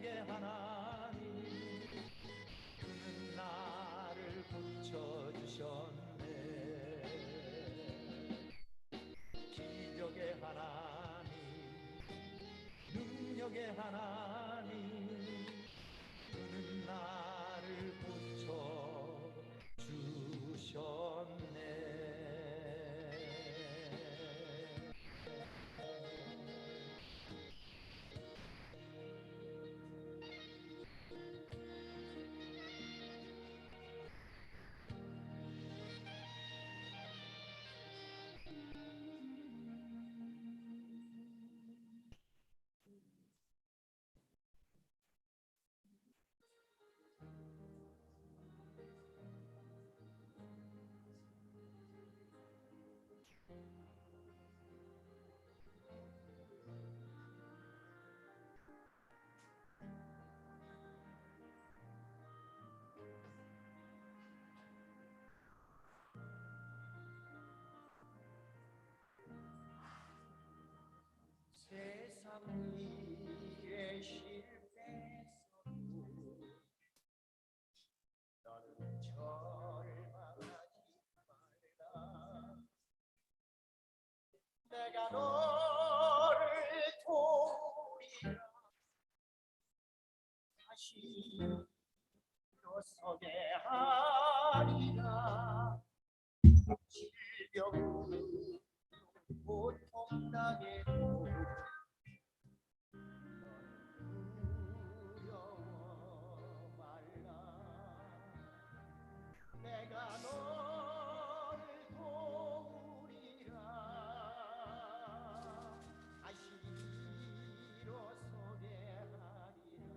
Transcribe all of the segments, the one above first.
능력의 하나님 그는 나를 고쳐주셨네. 기적의 하나님 능력의 하나님 그는 나를 고쳐주셨네. 세상 일에 실패해서도 너는 절망하지 말라. 내가 너를 도우리라. 다시 일어서게 하리라. 질병으로 고통당해도 두려워 말라. 내가 너를 도우리라. 다시 일어서게 하리라.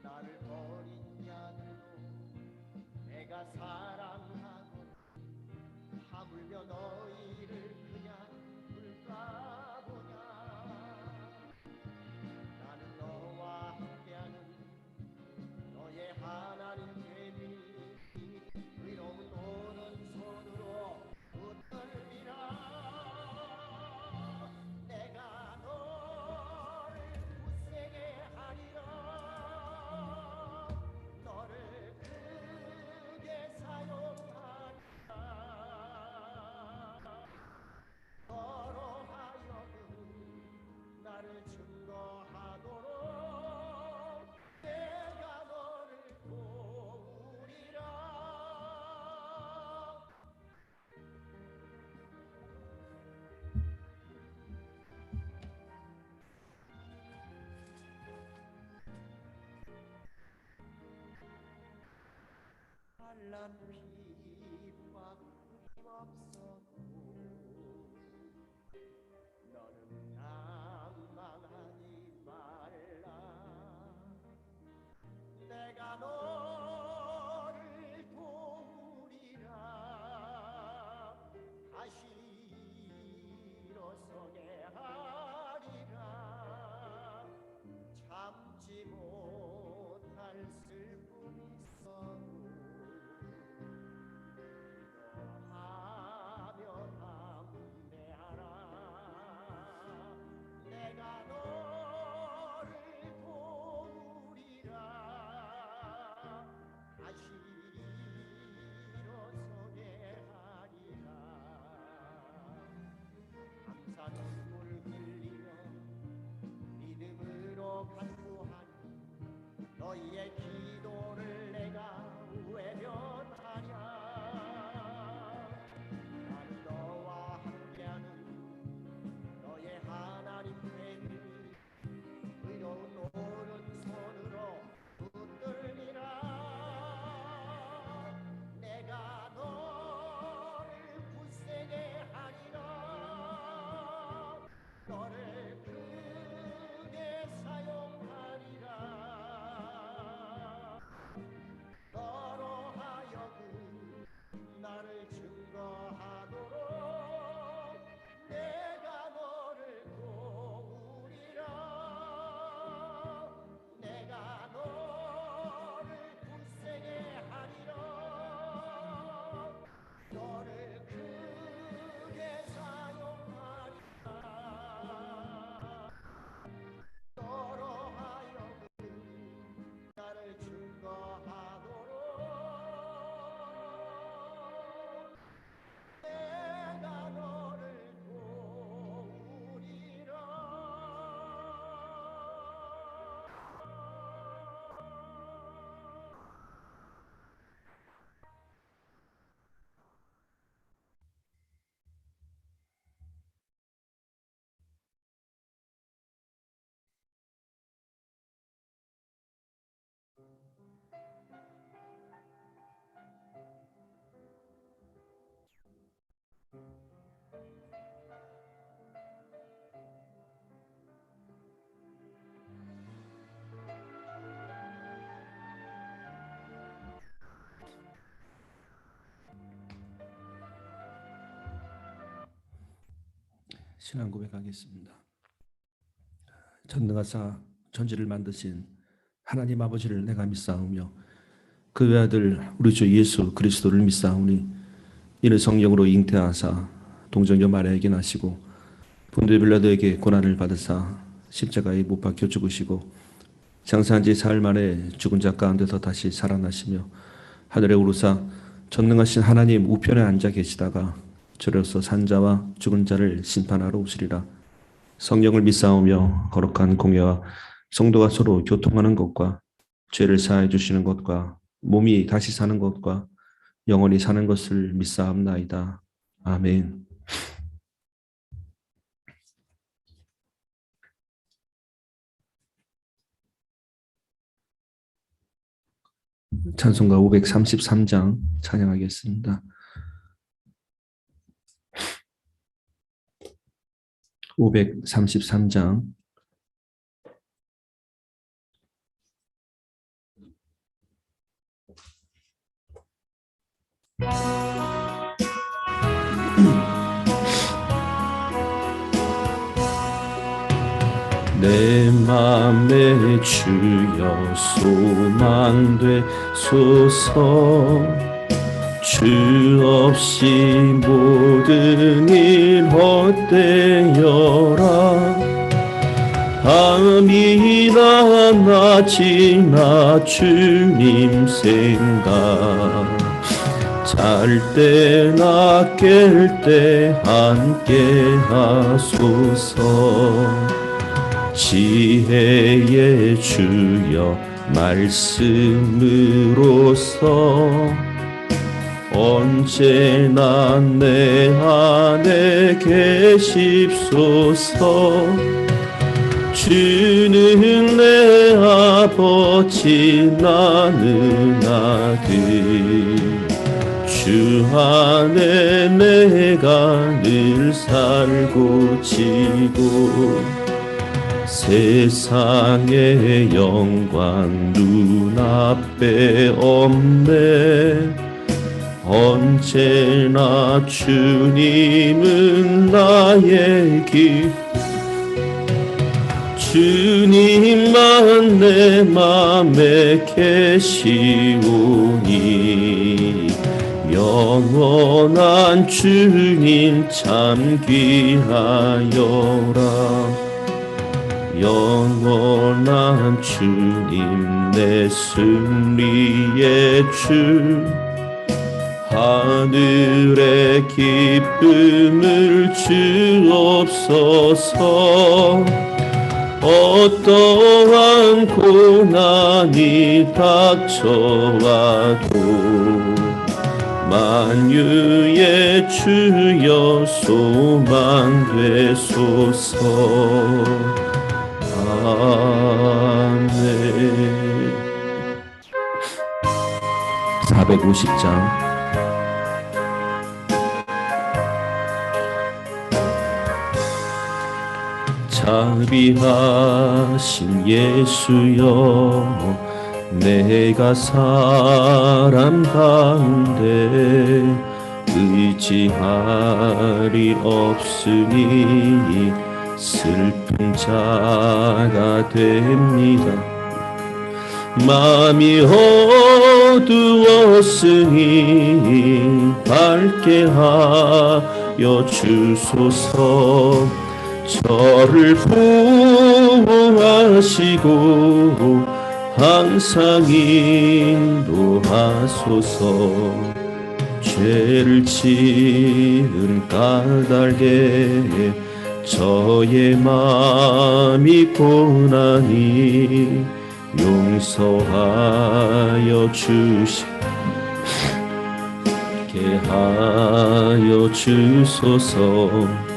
나를 버린 양으로 내가 사랑하고 하물며 너희를 그냥 둘까 보냐. 나는 너와 함께하는 너의 하나님 되니 의로운 오른손으로 붙들리라. 내가 너를 굳세게 하리라. 너를 크게 사용하리라. 너로 하여금 나를 증거하도록 내가 너를 도우리라. 환난 핍박 없어도 너는 낭망하지 말라. 내가 너를 도우리라. 다시 일어서게 하리라. 참지 못할 슬픔이 있어도 기도하며 담대하라. 내가 너를 도우리라. 다시 일어서게 하리라. 감사 눈물 흘리며 믿음으로 간구하니 너희의 기도를 내가 외면하랴. 나는 너와 함께하는 너의 하나님 되니 의로운 오른손으로 붙들리라. 내가 너를 굳세게 하리라. 너를 크게 사용하리라. 신앙 고백하겠습니다. 전능하사 전지를 만드신 하나님 아버지를 내가 믿사오며 그 외아들 우리 주 예수 그리스도를 믿사오니 이는 성령으로 잉태하사 동정녀 마리아에게 나시고 본디오 빌라도에게 고난을 받으사 십자가에 못 박혀 죽으시고 장사한 지 사흘 만에 죽은 자 가운데서 다시 살아나시며 하늘에 오르사 전능하신 하나님 우편에 앉아 계시다가 저로서 산자와 죽은 자를 심판하러 오시리라. 성령을 믿사오며 거룩한 공예와 성도가 서로 교통하는 것과 죄를 사하여 주시는 것과 몸이 다시 사는 것과 영원히 사는 것을 믿사옵나이다. 아멘. 찬송가 533장 찬양하겠습니다. 533장 내 맘에 주여 소망되소서. 주 없이 모든 일 헛되어라. 밤이나 낮이나 주님 생각 잘 때나 깰 때 함께 하소서. 지혜의 주여 말씀으로서 언제나 내 안에 계십소서. 주는 내 아버지 나는 아들 주 안에 내가 늘 살고 지고 세상의 영광 눈앞에 없네. 언제나 주님은 나의 길 주님만 내 맘에 계시오니 영원한 주님 참 귀하여라. 영원한 주님 내 승리의 주 하늘의 기쁨을 주옵소서. 어떠한 고난이 닥쳐와도 만유의 주여 소망되소서. 아멘. 450장 자비하신 예수여 내가 사람 가운데 의지할이 없으니 슬픈 자가 됩니다. 마음이 어두웠으니 밝게 하여 주소서. 저를 보호하시고 항상 인도하소서. 죄를 지은 까닭에 저의 마음이 고나니 용서하여 주시게 하여 주소서.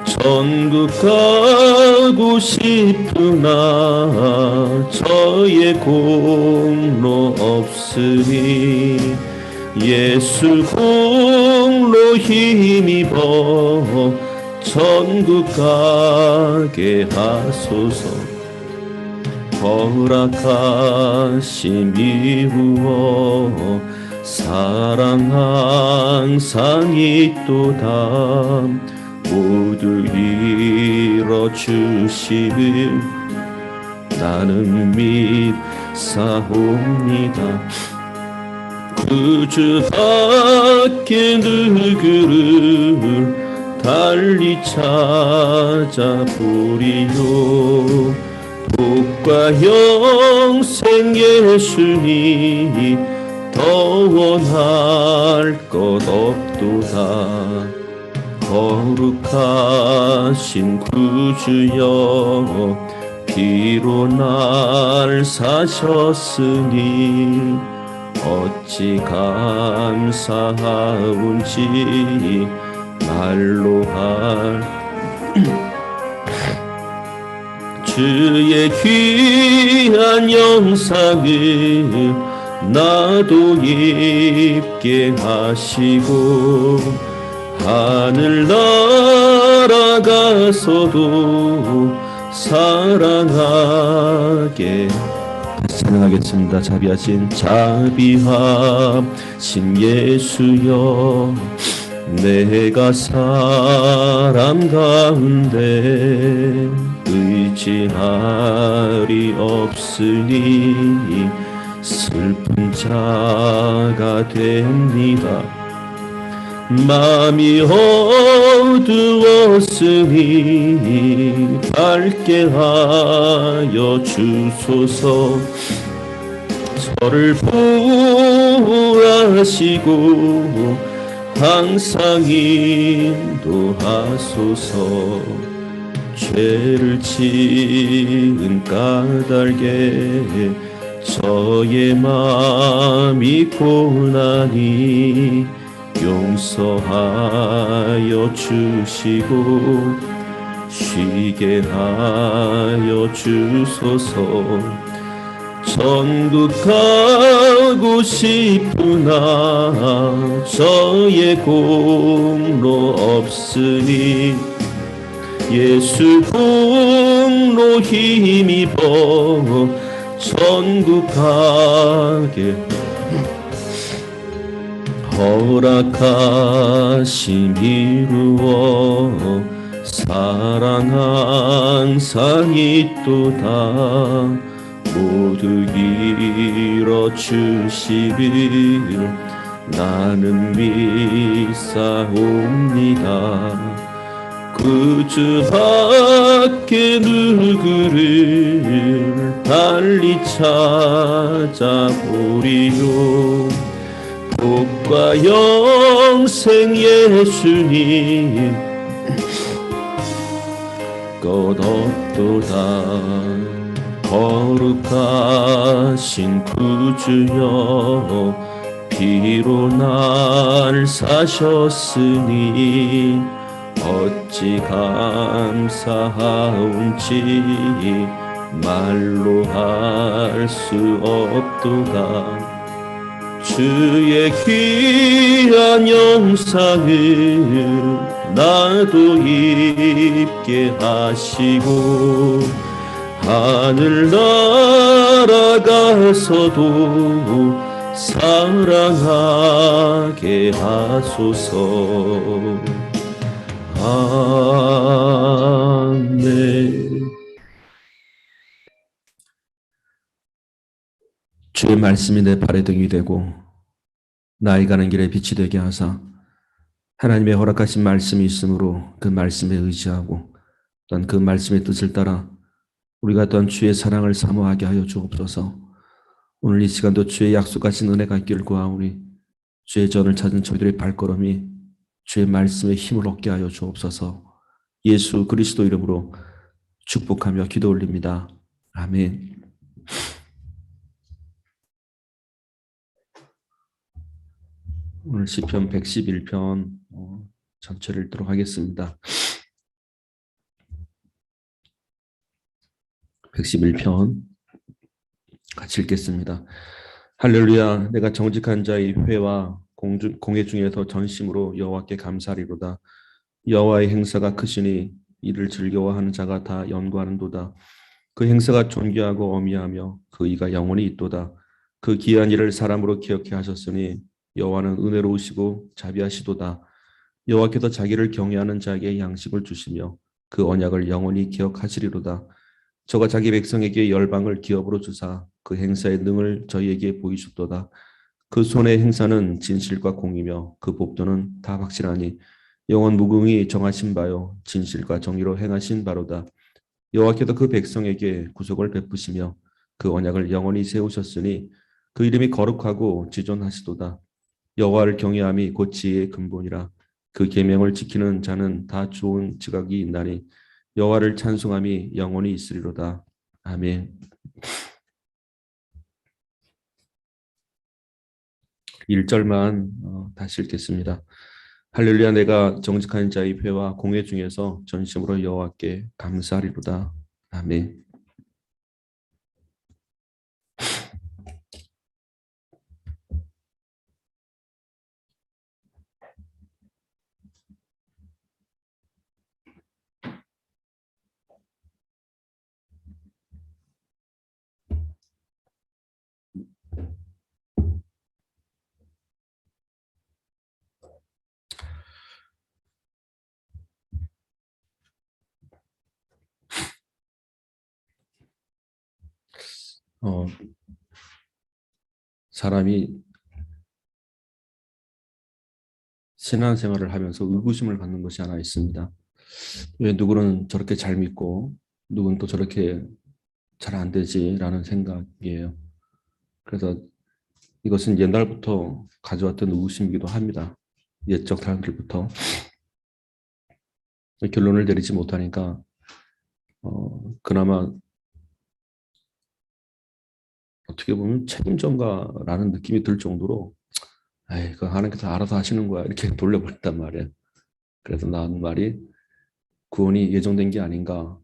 천국 가고 싶으나 저의 공로 없으니 예수 공로 힘입어 천국 가게 하소서. 허락하심 이루어 사랑 항상 있도다. 모두 이뤄주시길 나는 믿사옵니다. 그 주 밖에 누구를 달리 찾아보리요. 복과 영생 예수니 더 원할 것 없도다. 거룩하신 구주여 피로 날 사셨으니 어찌 감사하운지 말로 할 주의 귀한 영상을 나도 입게 하시고 하늘 날아가서도 사랑하게 찬양하겠습니다. 자비하신 예수여 내가 사람 가운데 의지할이 없으니 슬픈 자가 됩니다. 마음이 어두웠으니 밝게 하여 주소서. 저를 보호하시고 항상 인도하소서. 죄를 지은 까닭에 저의 마음이 고나니 용서하여 주시고 쉬게 하여 주소서. 천국 가고 싶으나 저의 공로 없으니 예수 공로 힘입어 천국 가게 허락하심 이루어 사랑 항상 있도다. 모두 이뤄주시길 나는 믿사옵니다. 그 주 밖에 누구를 달리 찾아보리요. 복과 영생 예수님 것 없도다. 거룩하신 구주여 피로 날 사셨으니 어찌 감사하운지 말로 할 수 없도다. 주의 귀한 영상을 나도 입게 하시고 하늘 날아가서도 사랑하게 하소서. 아멘. 주의 말씀이 내 발의 등이 되고 나의 가는 길에 빛이 되게 하사 하나님의 허락하신 말씀이 있으므로 그 말씀에 의지하고 또한 그 말씀의 뜻을 따라 우리가 또한 주의 사랑을 사모하게 하여 주옵소서. 오늘 이 시간도 주의 약속하신 은혜가 있기를 구하오니 주의 전을 찾은 저희들의 발걸음이 주의 말씀에 힘을 얻게 하여 주옵소서. 예수 그리스도 이름으로 축복하며 기도 올립니다. 아멘. 오늘 시편 111편 전체를 읽도록 하겠습니다. 111편 같이 읽겠습니다. 할렐루야. 내가 정직한 자의 회와 공회 중에서 전심으로 여호와께 감사하리로다. 여호와의 행사가 크시니 이를 즐거워하는 자가 다 연구하는도다. 그 행사가 존귀하고 어미하며 그 의가 영원히 있도다. 그 기이한 일을 사람으로 기억해 하셨으니 여호와는 은혜로우시고 자비하시도다. 여호와께서 자기를 경외하는 자에게 양식을 주시며 그 언약을 영원히 기억하시리로다. 저가 자기 백성에게 열방을 기업으로 주사 그 행사의 능을 저희에게 보이셨도다. 그 손의 행사는 진실과 공이며 그 법도는 다 확실하니 영원 무궁히 정하신 바요 진실과 정의로 행하신 바로다. 여호와께서 그 백성에게 구속을 베푸시며 그 언약을 영원히 세우셨으니 그 이름이 거룩하고 지존하시도다. 여호와를 경외함이 곧 지혜의 근본이라. 그 계명을 지키는 자는 다 좋은 지각이 있나니 여호와를 찬송함이 영원히 있으리로다. 아멘. 1절만 다시 읽겠습니다. 할렐루야. 내가 정직한 자의 회와 공회 중에서 전심으로 여호와께 감사하리로다. 아멘. 어, 사람이 신앙생활을 하면서 의구심을 갖는 것이 하나 있습니다. 왜 누구는 저렇게 잘 믿고 누구는 또 저렇게 잘 안 되지라는 생각이에요. 그래서 이것은 옛날부터 가져왔던 의구심이기도 합니다. 옛적 사람들부터 결론을 내리지 못하니까 그나마 어떻게 보면 책임전가라는 느낌이 들 정도로 에이, 그 하나님께서 알아서 하시는 거야 이렇게 돌려버렸단 말이에요. 그래서 나온 말이 구원이 예정된 게 아닌가.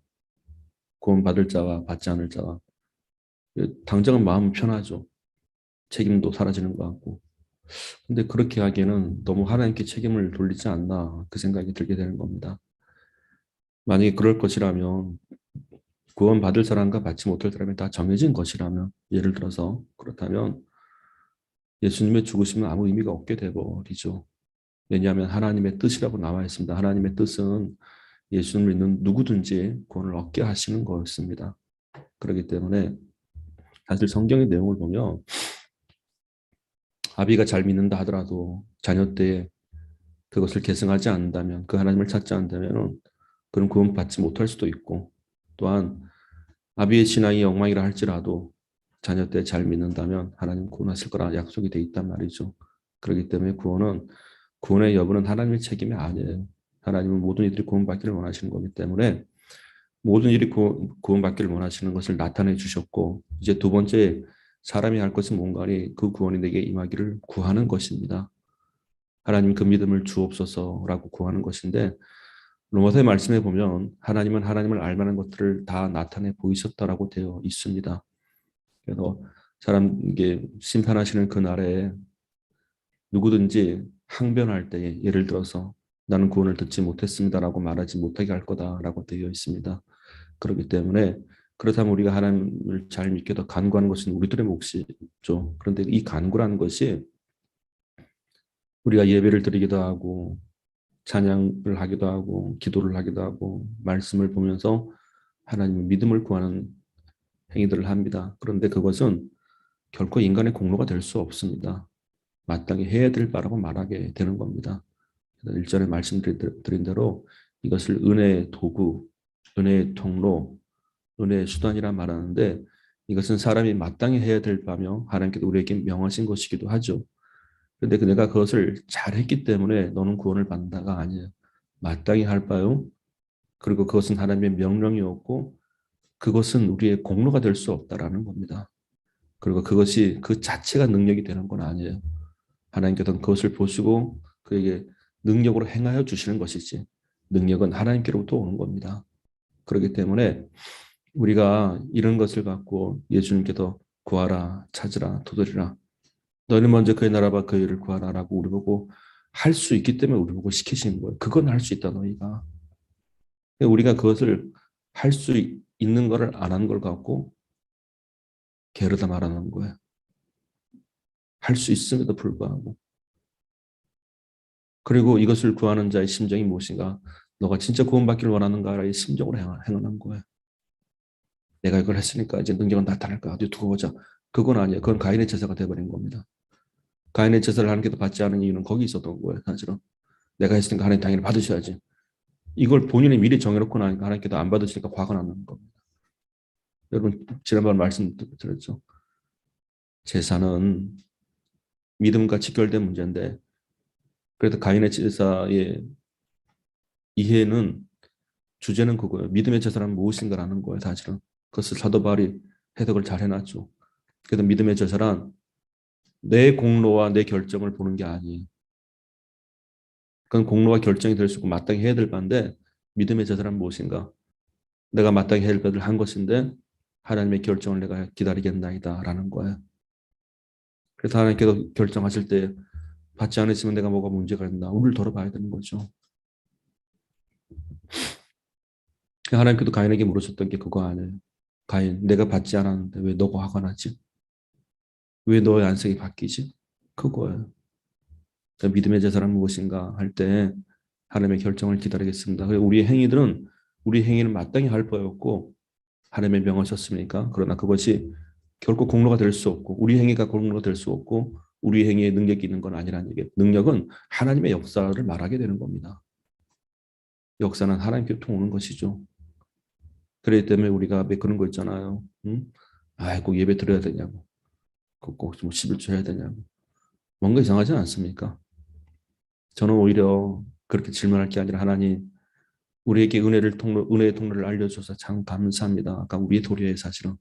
구원 받을 자와 받지 않을 자와 당장은 마음 편하죠. 책임도 사라지는 것 같고. 근데 그렇게 하기에는 너무 하나님께 책임을 돌리지 않나 그 생각이 들게 되는 겁니다. 만약에 그럴 것이라면 구원받을 사람과 받지 못할 사람이 다 정해진 것이라면 예를 들어서 그렇다면 예수님의 죽으심은 아무 의미가 없게 되버리죠. 왜냐하면 하나님의 뜻이라고 나와 있습니다. 하나님의 뜻은 예수님을 믿는 누구든지 구원을 얻게 하시는 거였습니다. 그렇기 때문에 사실 성경의 내용을 보면 아비가 잘 믿는다 하더라도 자녀 때에 그것을 계승하지 않는다면 그 하나님을 찾지 않는다면 그런 구원 받지 못할 수도 있고 또한 아비의 신앙이 엉망이라 할지라도 자녀 때 잘 믿는다면 하나님 구원하실 거라 약속이 돼 있단 말이죠. 그렇기 때문에 구원의 여부는 하나님의 책임이 아니에요. 하나님은 모든 이들이 구원받기를 원하시는 거기 때문에 모든 일이 구원받기를 원하시는 것을 나타내 주셨고 이제 두 번째 사람이 할 것은 뭔가니 그 구원이 내게 임하기를 구하는 것입니다. 하나님 그 믿음을 주옵소서라고 구하는 것인데 로마서의 말씀에 보면 하나님은 하나님을 알 만한 것들을 다 나타내 보이셨다라고 되어 있습니다. 그래서 사람에게 심판하시는 그날에 누구든지 항변할 때에 예를 들어서 나는 구원을 듣지 못했습니다라고 말하지 못하게 할 거다라고 되어 있습니다. 그렇기 때문에 그렇다면 우리가 하나님을 잘 믿게 더 간구하는 것은 우리들의 몫이죠. 그런데 이 간구라는 것이 우리가 예배를 드리기도 하고 찬양을 하기도 하고 기도를 하기도 하고 말씀을 보면서 하나님의 믿음을 구하는 행위들을 합니다. 그런데 그것은 결코 인간의 공로가 될 수 없습니다. 마땅히 해야 될 바라고 말하게 되는 겁니다. 일전에 말씀드린 대로 이것을 은혜의 도구, 은혜의 통로, 은혜의 수단이라 말하는데 이것은 사람이 마땅히 해야 될 바며 하나님께서 우리에게 명하신 것이기도 하죠. 그런데 내가 그것을 잘했기 때문에 너는 구원을 받는다가 아니에요. 마땅히 할 바요. 그리고 그것은 하나님의 명령이었고 그것은 우리의 공로가 될 수 없다라는 겁니다. 그리고 그것이 그 자체가 능력이 되는 건 아니에요. 하나님께서는 그것을 보시고 그에게 능력으로 행하여 주시는 것이지 능력은 하나님께로부터 오는 겁니다. 그렇기 때문에 우리가 이런 것을 갖고 예수님께서 구하라, 찾으라, 도드리라. 너희는 먼저 그의 나라와 그의 일을 구하라라고 우리 보고 할 수 있기 때문에 우리 보고 시키시는 거예요. 그건 할 수 있다 너희가. 우리가 그것을 할 수 있는 것을 안 한 걸 갖고 게으르다 말하는 거예요. 할 수 있음에도 불구하고 그리고 이것을 구하는 자의 심정이 무엇인가? 너가 진짜 구원받기를 원하는가의 심정으로 행하는 거예요. 내가 이걸 했으니까 이제 능력은 나타날까? 어디 두고 보자. 그건 아니에요. 그건 가인의 제사가 돼버린 겁니다. 가인의 제사를 하나님께서 받지 않은 이유는 거기 있었던 거예요. 사실은. 내가 했으니까 하나님 당연히 받으셔야지. 이걸 본인이 미리 정해놓고 나니까 하나님께서 안 받으시니까 화가 나는 겁니다. 여러분 지난번 말씀드렸죠. 제사는 믿음과 직결된 문제인데 그래도 가인의 제사의 이해는 주제는 그거예요. 믿음의 제사란 무엇인가라는 거예요. 사실은. 그것을 사도 바울이 해석을 잘 해놨죠. 그래서 믿음의 제사란 내 공로와 내 결정을 보는 게 아니에요. 그건 공로와 결정이 될 수 있고 마땅히 해야 될 바인데 믿음의 제사란 무엇인가? 내가 마땅히 해야 될 바를 한 것인데 하나님의 결정을 내가 기다리겠나이다 라는 거예요. 그래서 하나님께서 결정하실 때 받지 않으시면 내가 뭐가 문제가 있나 우리를 돌아봐야 되는 거죠. 하나님께서 가인에게 물으셨던 게 그거 아니에요. 가인, 내가 받지 않았는데 왜 너가 화가 나지? 왜 너의 안색이 바뀌지? 그거예요. 그러니까 믿음의 제사란 무엇인가 할 때 하나님의 결정을 기다리겠습니다. 우리의 행위들은 우리 행위는 마땅히 할 바였고 하나님의 명하셨습니까? 그러나 그것이 결코 공로가 될 수 없고 우리 행위가 공로가 될 수 없고 우리 행위에 능력이 있는 건 아니라는 얘기예요. 능력은 하나님의 역사를 말하게 되는 겁니다. 역사는 하나님께 통하는 것이죠. 그렇기 때문에 우리가 그런 거 있잖아요. 응? 꼭 예배 드려야 되냐고. 꼭 11조 해야 되냐고. 뭔가 이상하지 않습니까? 저는 오히려 그렇게 질문할 게 아니라 하나님 우리에게 은혜의 통로를 알려주셔서 참 감사합니다. 아까 우리의 도리에 사실은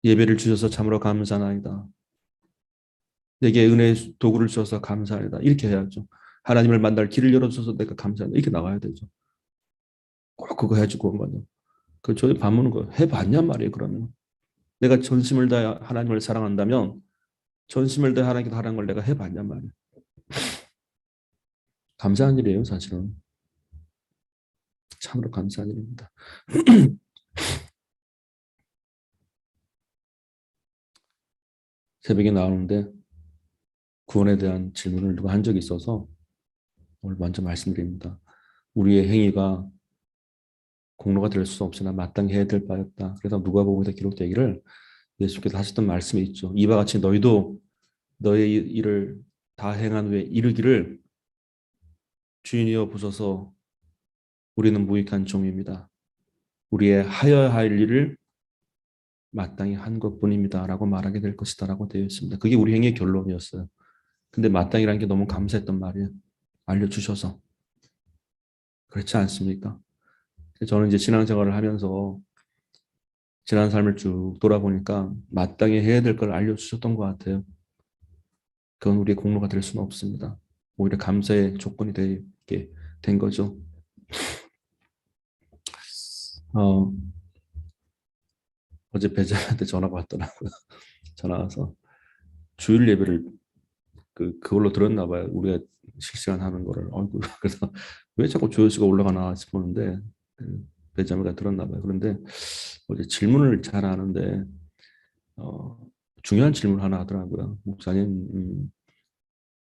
예배를 주셔서 참으로 감사나이다. 내게 은혜의 도구를 주셔서 감사합니다. 이렇게 해야죠. 하나님을 만날 길을 열어주셔서 내가 감사합니다. 이렇게 나가야 되죠. 꼭 그거 해주고 한번요. 그 저희 반문은 거 해봤냔 말이에요. 그러면 내가 전심을 다해 하나님을 사랑한다면 전심을 다해 하나님께 하라는 걸 내가 해봤냔 말이에요. 감사한 일이에요. 사실은 참으로 감사한 일입니다. 새벽에 나오는데 구원에 대한 질문을 누가 한 적이 있어서 오늘 먼저 말씀드립니다. 우리의 행위가 공로가 될 수 없으나 마땅히 해야 될 바였다. 그래서 누가복음에서 기록되기를 예수께서 하셨던 말씀이 있죠. 이와 같이 너희도 너의 일을 다 행한 후에 이르기를 주인이여 보소서 우리는 무익한 종입니다. 우리의 하여야 할 일을 마땅히 한 것뿐입니다. 라고 말하게 될 것이다. 라고 되어 있습니다. 그게 우리 행위의 결론이었어요. 근데 마땅히라는 게 너무 감사했던 말이에요. 알려주셔서. 그렇지 않습니까? 저는 이제 신앙생활을 하면서 지난 삶을 쭉 돌아보니까 마땅히 해야 될 걸 알려주셨던 것 같아요. 그건 우리의 공로가 될 수는 없습니다. 오히려 감사의 조건이 되게 된 거죠. 어제 배자한테 전화가 왔더라고요. 전화 와서 주일 예배를 그걸로 들었나 봐요. 우리가 실시간 하는 거를. 그래서 왜 자꾸 조회수가 올라가나 싶었는데 배자매가 들었나 봐요. 그런데 어제 질문을 잘 하는데 중요한 질문 하나 하더라고요. 목사님,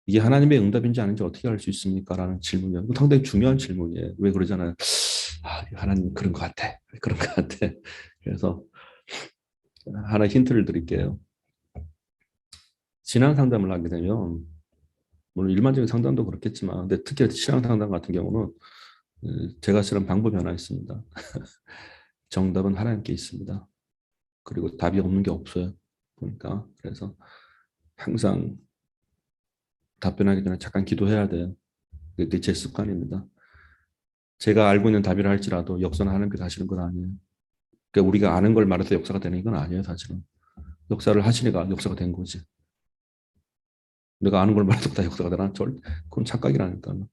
이게 하나님의 응답인지 아닌지 어떻게 알 수 있습니까? 라는 질문이에요. 상당히 중요한 질문이에요. 왜 그러잖아요. 하나님 그런 것 같아. 그런 것 같아. 그래서 하나 힌트를 드릴게요. 신앙 상담을 하게 되면 물론 일반적인 상담도 그렇겠지만 근데 특히 신앙 상담 같은 경우는 제가 쓰는 방법이 하나 있습니다. 정답은 하나님께 있습니다. 그리고 답이 없는 게 없어요. 보니까 그래서 항상 답변하기 전에 잠깐 기도해야 돼요. 그게 제 습관입니다. 제가 알고 있는 답이라 할지라도 역사는 하나님께서 하시는 건 아니에요. 그러니까 우리가 아는 걸 말해서 역사가 되는 건 아니에요. 사실은 역사를 하시니까 역사가 된 거지. 내가 아는 걸 말해도 다 역사가 되나? 그건 착각이라니까요.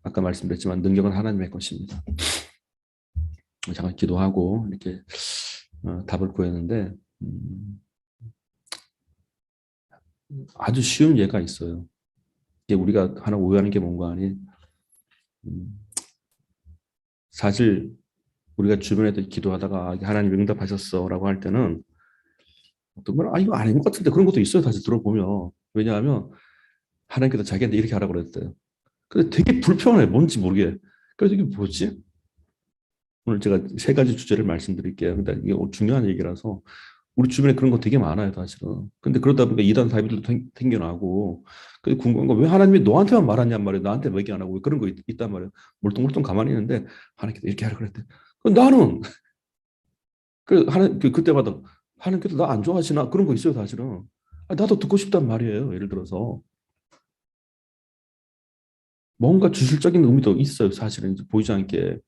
아까 말씀드렸지만 능력은 하나님의 것입니다. 잠깐 기도하고 이렇게 답을 구했는데 아주 쉬운 예가 있어요. 이게 우리가 하나 오해하는 게 뭔가 아니 사실 우리가 주변에도 기도하다가 하나님 응답하셨어라고 할 때는 어떤 분은 이거 아닌 것 같은데 그런 것도 있어요. 다시 들어보면 왜냐하면 하나님께서 자기한테 이렇게 하라고 그랬대요. 근데 되게 불편해. 뭔지 모르게. 그래서 이게 뭐지? 오늘 제가 세 가지 주제를 말씀드릴게요. 근데 이게 중요한 얘기라서 우리 주변에 그런 거 되게 많아요, 사실은. 근데 그러다 보니까 이단 사이비들도 생겨나고. 근데 궁금한 건 왜 하나님이 너한테만 말하냔 말이에요. 나한테 왜 얘기 안 하고 왜 그런 거 있단 말이에요. 멀뚱멀뚱 가만히 있는데 하나님께서 이렇게 하라 그랬대. 나는 그때마다 하나님께서 나 안 좋아하시나 그런 거 있어요, 사실은. 나도 듣고 싶단 말이에요. 예를 들어서 뭔가 주술적인 의미도 있어요, 사실은 이제 보이지 않게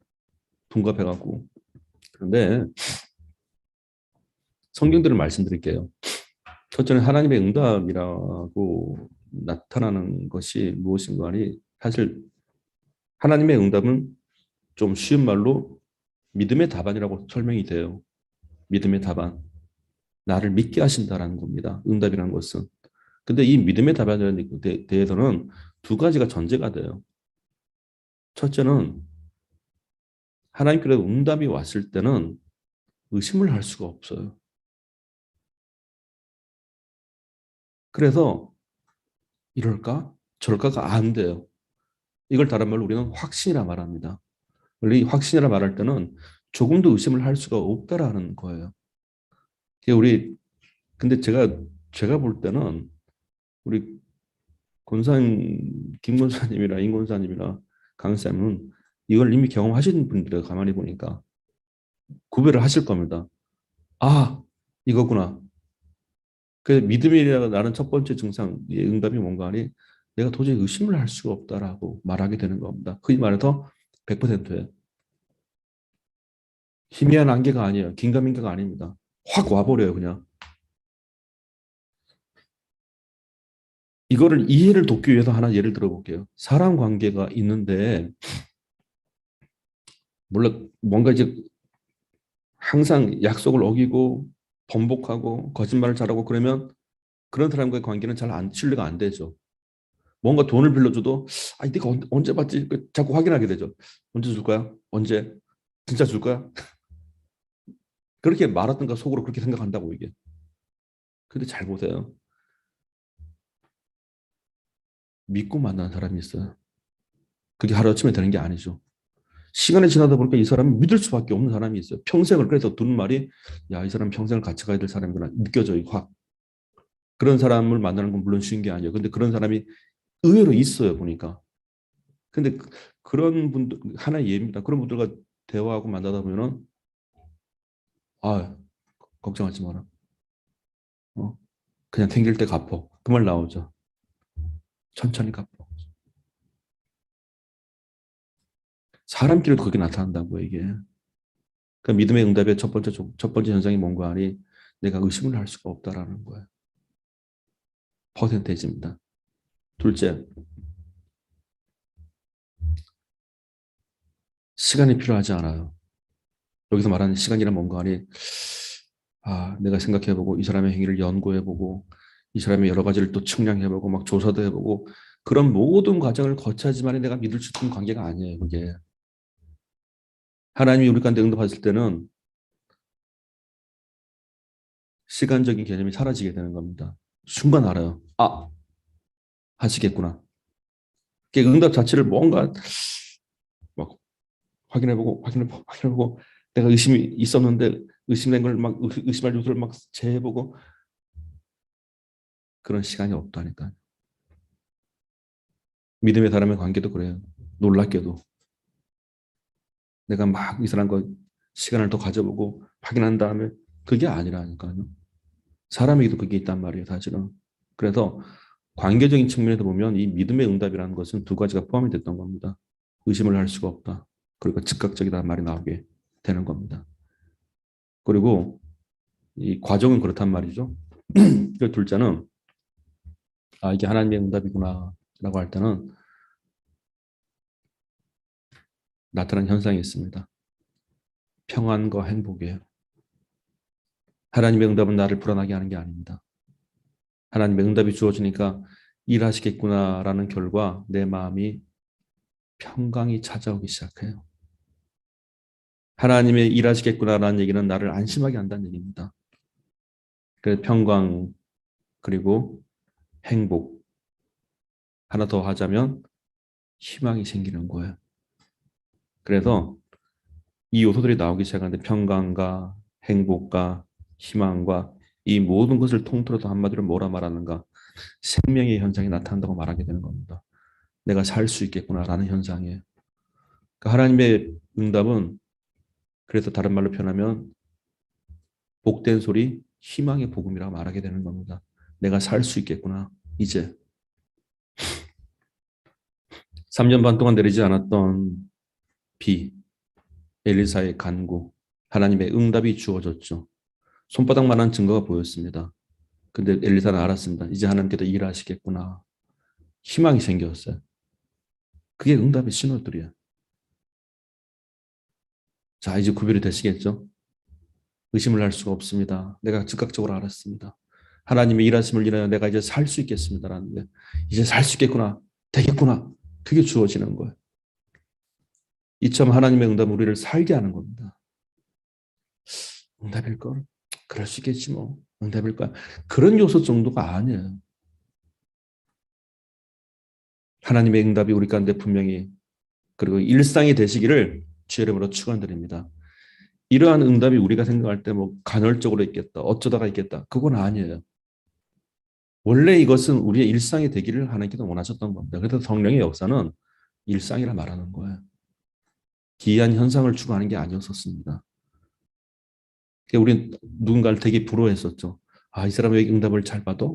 둔갑해갖고. 그런데 성경들을 말씀드릴게요. 첫째는 하나님의 응답이라고 나타나는 것이 무엇인가 하니 사실 하나님의 응답은 좀 쉬운 말로 믿음의 답안이라고 설명이 돼요. 믿음의 답안. 나를 믿게 하신다라는 겁니다. 응답이라는 것은. 근데 이 믿음의 답안에 대해서는 두 가지가 전제가 돼요. 첫째는 하나님께로 응답이 왔을 때는 의심을 할 수가 없어요. 그래서 이럴까? 저럴까가 안 돼요. 이걸 다른 말로 우리는 확신이라 말합니다. 원래 이 확신이라 말할 때는 조금도 의심을 할 수가 없다라는 거예요. 우리 근데 제가 볼 때는 우리 김 권사님이나 임 권사님이나 강사님은 이걸 이미 경험하신 분들을 가만히 보니까 구별을 하실 겁니다. 아, 이거구나. 그 믿음이라는 첫 번째 증상의 응답이 뭔가 하니 내가 도저히 의심을 할 수가 없다라고 말하게 되는 겁니다. 흔히 말해서 100%예요. 희미한 안개가 아니에요. 긴가민가가 아닙니다. 확 와버려요, 그냥. 이거를 이해를 돕기 위해서 하나 예를 들어볼게요. 사람 관계가 있는데, 물론 뭔가 이제 항상 약속을 어기고 번복하고 거짓말을 잘하고 그러면 그런 사람과의 관계는 신뢰가 안 되죠. 뭔가 돈을 빌려줘도 네가 언제 받지? 자꾸 확인하게 되죠. 언제 줄 거야? 언제? 진짜 줄 거야? 그렇게 말하던가 속으로 그렇게 생각한다고 이게. 근데 잘 보세요. 믿고 만난 사람이 있어요. 그게 하루아침에 되는 게 아니죠. 시간이 지나다 보니까 이 사람이 믿을 수밖에 없는 사람이 있어요. 평생을 그래서 듣는 말이 이 사람 평생을 같이 가야 될 사람이구나 느껴져요. 확. 그런 사람을 만나는 건 물론 쉬운 게 아니에요. 근데 그런 사람이 의외로 있어요. 보니까. 근데 그런 분들 하나의 예입니다. 그런 분들과 대화하고 만나다 보면은 아 걱정하지 마라. 어? 그냥 생길 때 갚어. 그 말 나오죠. 천천히 갚어. 사람끼리도 그게 나타난다고 이게. 그 믿음의 응답의 첫 번째 현상이 뭔가 하니 내가 의심을 할 수가 없다라는 거예요. 퍼센테이지입니다. 둘째, 시간이 필요하지 않아요. 여기서 말하는 시간이란 뭔가 하니 내가 생각해보고 이 사람의 행위를 연구해보고 이 사람의 여러 가지를 또 측량해보고 막 조사도 해보고 그런 모든 과정을 거쳐야지만 내가 믿을 수 있는 관계가 아니에요. 그게. 하나님이 우리 가운데 응답하실 때는 시간적인 개념이 사라지게 되는 겁니다. 순간 알아요. 하시겠구나. 응답 자체를 뭔가 막 확인해보고 내가 의심이 있었는데 의심된 걸 막 의심할 요소를 막 재해보고 그런 시간이 없다니까. 믿음의 사람의 관계도 그래요. 놀랍게도 내가 막 이 사람과 시간을 더 가져보고 확인한 다음에 그게 아니라니까요. 사람에게도 그게 있단 말이에요, 사실은. 그래서 관계적인 측면에서 보면 이 믿음의 응답이라는 것은 두 가지가 포함이 됐던 겁니다. 의심을 할 수가 없다. 그리고 즉각적이다 말이 나오게 되는 겁니다. 그리고 이 과정은 그렇단 말이죠. 그 둘째는 이게 하나님의 응답이구나 라고 할 때는 나타난 현상이 있습니다. 평안과 행복이에요. 하나님의 응답은 나를 불안하게 하는 게 아닙니다. 하나님의 응답이 주어지니까 일하시겠구나라는 결과 내 마음이 평강이 찾아오기 시작해요. 하나님의 일하시겠구나라는 얘기는 나를 안심하게 한다는 얘기입니다. 그래서 평강 그리고 행복 하나 더 하자면 희망이 생기는 거예요. 그래서 이 요소들이 나오기 시작하는데 평강과 행복과 희망과 이 모든 것을 통틀어서 한마디로 뭐라 말하는가? 생명의 현상이 나타난다고 말하게 되는 겁니다. 내가 살 수 있겠구나라는 현상이에요. 그러니까 하나님의 응답은 그래서 다른 말로 표현하면 복된 소리, 희망의 복음이라고 말하게 되는 겁니다. 내가 살 수 있겠구나. 이제 3년 반 동안 내리지 않았던 비, 엘리사의 간구, 하나님의 응답이 주어졌죠. 손바닥만한 증거가 보였습니다. 근데 엘리사는 알았습니다. 이제 하나님께서 일하시겠구나. 희망이 생겼어요. 그게 응답의 신호들이야. 자, 이제 구별이 되시겠죠? 의심을 할 수가 없습니다. 내가 즉각적으로 알았습니다. 하나님의 일하심을 인하여 내가 이제 살 수 있겠습니다라는 게 이제 살 수 있겠구나. 되겠구나. 그게 주어지는 거예요. 이처럼 하나님의 응답은 우리를 살게 하는 겁니다. 응답일걸? 그럴 수 있겠지 뭐. 응답일까? 그런 요소 정도가 아니에요. 하나님의 응답이 우리 가운데 분명히 그리고 일상이 되시기를 주의 이름으로 축원드립니다. 이러한 응답이 우리가 생각할 때 뭐 간헐적으로 있겠다, 어쩌다가 있겠다. 그건 아니에요. 원래 이것은 우리의 일상이 되기를 하나님께서 원하셨던 겁니다. 그래서 성령의 역사는 일상이라 말하는 거예요. 기이한 현상을 추구하는 게 아니었었습니다. 우리 누군가를 되게 부러워했었죠. 아, 이 사람의 응답을 잘 받아?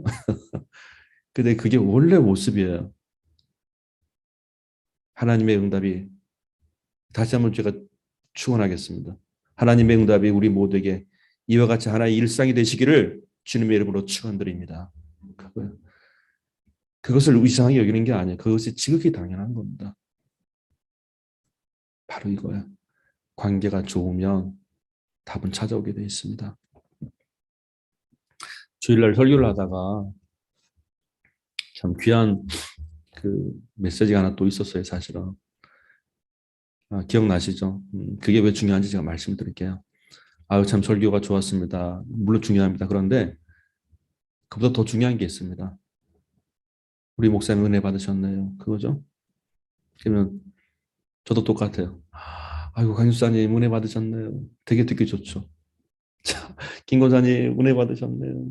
근데 그게 원래 모습이에요. 하나님의 응답이 다시 한번 제가 축원하겠습니다. 하나님의 응답이 우리 모두에게 이와 같이 하나의 일상이 되시기를 주님의 이름으로 축원드립니다. 그것을 이상하게 여기는 게 아니에요. 그것이 지극히 당연한 겁니다. 바로 이거예요. 관계가 좋으면 답은 찾아오게 되어 있습니다. 주일날 설교를 하다가 참 귀한 그 메시지가 하나 또 있었어요, 사실은. 기억나시죠? 그게 왜 중요한지 제가 말씀드릴게요. 아유, 참 설교가 좋았습니다. 물론 중요합니다. 그런데 그보다 더 중요한 게 있습니다. 우리 목사님 은혜 받으셨네요. 그거죠? 그러면 저도 똑같아요. 아이고, 강유사님 은혜 받으셨네요. 되게 듣기 좋죠. 자, 김권사님 은혜 받으셨네요.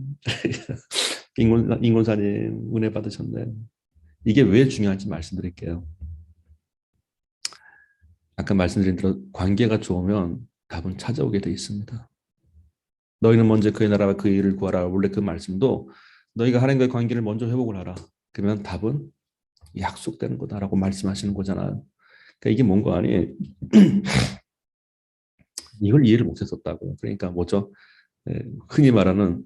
임권사님 은혜 받으셨네요. 이게 왜 중요한지 말씀드릴게요. 아까 말씀드린 대로 관계가 좋으면 답은 찾아오게 돼 있습니다. 너희는 먼저 그의 나라와 그의 일을 구하라. 원래 그 말씀도 너희가 하나님과의 관계를 먼저 회복을 하라. 그러면 답은 약속되는 거다라고 말씀하시는 거잖아요. 그러니까 이게 뭔가 아니 이걸 이해를 못했었다고. 그러니까 뭐죠? 흔히 말하는